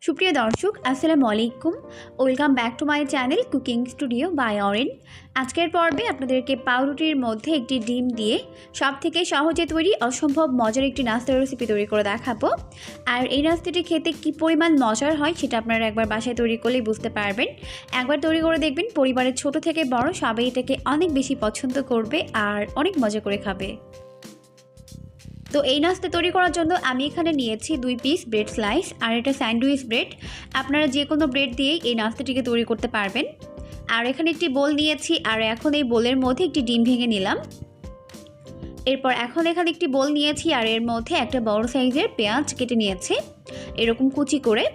সুপ্রিয় দর্শক আসসালামু আলাইকুম, welcome back to my channel cooking studio by Oren. আজকের পর্বে আপনাদেরকে পাউরুটির মধ্যে একটি ডিম দিয়ে সবথেকে সহজে তৈরি অসম্ভব মজার একটি নাস্তা রেসিপি তৈরি করে দেখাবো। আর এই নাস্তাটি খেতে কী পরিমাণ মজার হয় সেটা আপনারা একবার বাসায় তৈরি করলেই বুঝতে পারবেন। একবার তৈরি করে দেখবেন, পরিবারের ছোট থেকে বড় সবাই এটাকে অনেক বেশি পছন্দ করবে আর অনেক মজা করে খাবে। তো এই নাস্তা তৈরি করার জন্য আমি এখানে নিয়েছি 2 পিস ব্রেড স্লাইস, আর এটা স্যান্ডউইচ ব্রেড। আপনারা যে কোনো ব্রেড দিয়েই এই নাস্তাটিকে তৈরি করতে পারবেন। আর এখানে একটি বোল নিয়েছি, আর এখন এই বোলের মধ্যে একটি ডিম ভেঙে নিলাম। এরপর এখন এখানে একটি বোল নিয়েছি, আর এর মধ্যে একটা বড় সাইজের পেঁয়াজ কেটে নিয়েছি এরকম কুচি করে।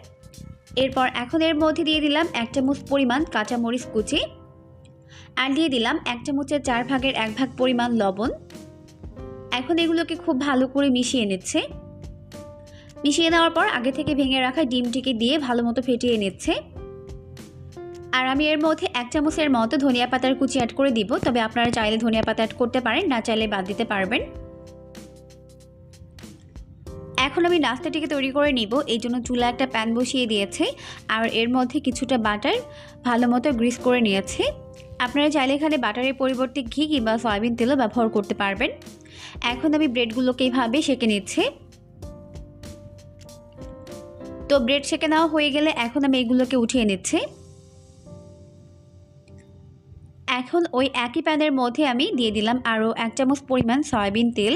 এরপর এখন এর মধ্যে দিয়ে দিলাম 1 চামচ পরিমাণ কাঁচামরিচ কুচি, আর দিয়ে দিলাম 1 চামচের 4 ভাগের 1 ভাগ পরিমাণ লবণ। এখন এগুলোকে খুব ভালো করে মিশিয়ে নিচ্ছে। মিশিয়ে নেওয়ার পর আগে থেকে ভেঙে রাখা ডিমটিকে দিয়ে ভালো মতো ফেটিয়ে নিচ্ছে। আর আমি এর মধ্যে 1 চামচের মতো ধনিয়া পাতার কুচি অ্যাড করে দিব, তবে আপনারা চাইলে ধনিয়া পাতা অ্যাড করতে পারেন, না চাইলে বাদ দিতে পারবেন। এখন আমি নাস্তাটিকে তৈরি করে নিব, এই জন্য চুলা একটা প্যান বসিয়ে দিয়েছে, আর এর মধ্যে কিছুটা বাটার ভালো মতো গ্রিস করে নিয়েছে। আপনারা চাইলে এখানে বাটারের পরিবর্তে ঘি কিংবা সয়াবিন তেলও ব্যবহার করতে পারবেন। এখন আমি ব্রেডগুলোকে এইভাবে সেঁকে নিচ্ছি। তো ব্রেড সেঁকে নেওয়া হয়ে গেলে এখন আমি এগুলোকে উঠিয়ে নিচ্ছি। এখন ওই একই প্যানের মধ্যে আমি দিয়ে দিলাম আরও 1 চামচ পরিমাণ সয়াবিন তেল।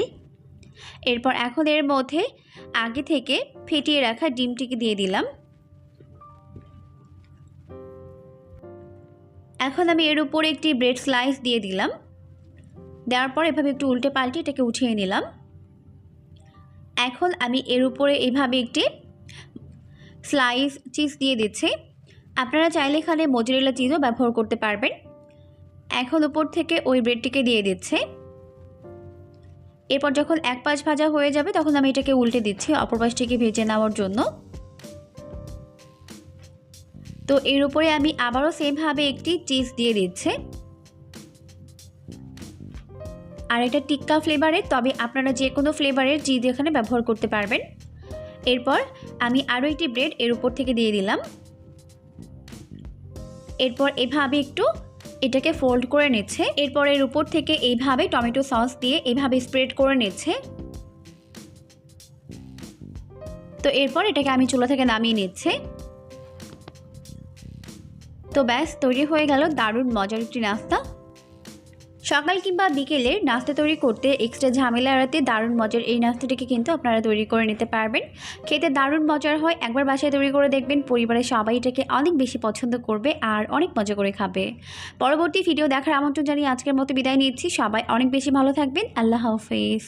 এরপর এখন এর মধ্যে আগে থেকে ফেটিয়ে রাখা ডিমটিকে দিয়ে দিলাম। এখন আমি এর উপরে একটি ব্রেড স্লাইস দিয়ে দিলাম। দেওয়ার পর এভাবে একটু উল্টে পাল্টে এটাকে উঠিয়ে নিলাম। এখন আমি এর উপরে এইভাবে একটি স্লাইস চিজ দিয়ে দিচ্ছি। আপনারা চাইলে এখানে মোজারেলা চিজও ব্যবহার করতে পারবেন। এখন উপর থেকে ওই ব্রেডটিকে দিয়ে দিচ্ছে। এরপর যখন এক পাশ ভাজা হয়ে যাবে তখন আমি এটাকে উল্টে দিচ্ছি অপর পাশটিকে ভেজে নেওয়ার জন্য। তো এর উপরে আমি আবারও সেমভাবে একটি চিজ দিয়ে দিচ্ছি, আর এটা টিক্কা ফ্লেভারের, তবে আপনারা যে কোনো ফ্লেভারের চিজ এখানে ব্যবহার করতে পারবেন। এরপর আমি আরও একটি ব্রেড এর উপর থেকে দিয়ে দিলাম। এরপর এভাবে একটু এটাকে ফোল্ড করে নিচ্ছে। এরপর এর উপর থেকে এইভাবে টমেটো সস দিয়ে এইভাবে স্প্রেড করে নিচ্ছে। তো এরপর এটাকে আমি চুলা থেকে নামিয়ে নিচ্ছি। তো ব্যাস, তৈরি হয়ে গেল দারুণ মজার একটি নাস্তা। সকাল কিংবা বিকেলের নাস্তা তৈরি করতে এক্সট্রা ঝামেলা এড়াতে দারুণ মজার এই নাস্তাটিকে কিন্তু আপনারা তৈরি করে নিতে পারবেন। খেতে দারুণ মজার হয়, একবার বাসায় তৈরি করে দেখবেন, পরিবারের সবাই এটাকে অনেক বেশি পছন্দ করবে আর অনেক মজা করে খাবে। পরবর্তী ভিডিও দেখার আমন্ত্রণ জানিয়ে আজকের মতো বিদায় নিচ্ছি। সবাই অনেক বেশি ভালো থাকবেন। আল্লাহ হাফেজ।